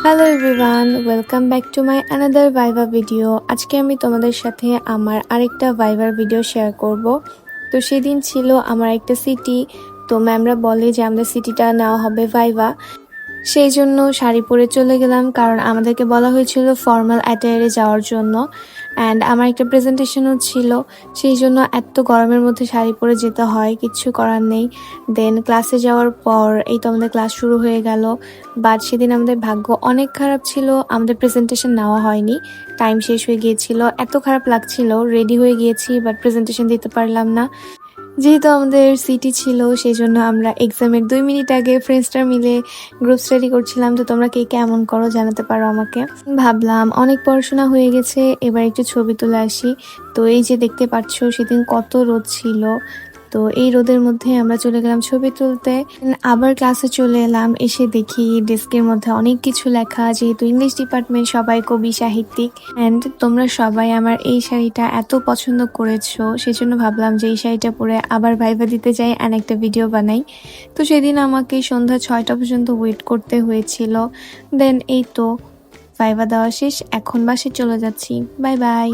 Hello everyone, welcome back to my another viva video. আজকে আমি তোমাদের সাথে আমার আরেকটা ভাইভার ভিডিও শেয়ার করব। তো সেদিন ছিল আমার একটা সিটি। তো ম্যামরা বলে যে আমাদের সিটিটা নেওয়া হবে ভাইভা। সেই জন্য শাড়ি পরে চলে গেলাম, কারণ আমাদেরকে বলা হয়েছিল ফর্মাল অ্যাটায়ারে যাওয়ার জন্য। অ্যান্ড আমার একটা প্রেজেন্টেশনও ছিল, সেই জন্য এত গরমের মধ্যে শাড়ি পরে যেতে হয়, কিচ্ছু করার নেই। দেন ক্লাসে যাওয়ার পর এই তো আমাদের ক্লাস শুরু হয়ে গেল। বাট সেদিন আমাদের ভাগ্য অনেক খারাপ ছিল, আমাদের প্রেজেন্টেশন নেওয়া হয়নি, টাইম শেষ হয়ে গিয়েছিল। এত খারাপ লাগছিল, রেডি হয়ে গিয়েছি বাট প্রেজেন্টেশন দিতে পারলাম না। যেহেতু আমাদের সিটি ছিল, সেই জন্য আমরা এক্সামের 2 মিনিট আগে ফ্রেন্ডসরা মিলে গ্রুপ স্টাডি করছিলাম। তো তোমরা কে কেমন করো জানাতে পারো আমাকে। ভাবলাম অনেক পড়াশোনা হয়ে গেছে, এবার একটু ছবি তুলে আসি। তো এই যে দেখতে পাচ্ছ, সেদিন কত রোদ ছিল। তো এই রোদের মধ্যে আমরা চলে গেলাম ছবি তুলতে। আবার ক্লাসে চলে এলাম, এসে দেখি ডেস্কের মধ্যে অনেক কিছু লেখা, যেহেতু ইংলিশ ডিপার্টমেন্ট, সবাই কবি সাহিত্যিক। অ্যান্ড তোমরা সবাই আমার এই শাড়িটা এত পছন্দ করেছো, সেজন্য ভাবলাম যে এই শাড়িটা পরে আবার ভাইভা দিতে যাই অ্যান্ড একটা ভিডিও বানাই। তো সেদিন আমাকে সন্ধ্যা 6টা পর্যন্ত ওয়েট করতে হয়েছিল। দেন এই তো ভাইভা দেওয়া শেষ, এখন বাসে চলে যাচ্ছি। Bye bye.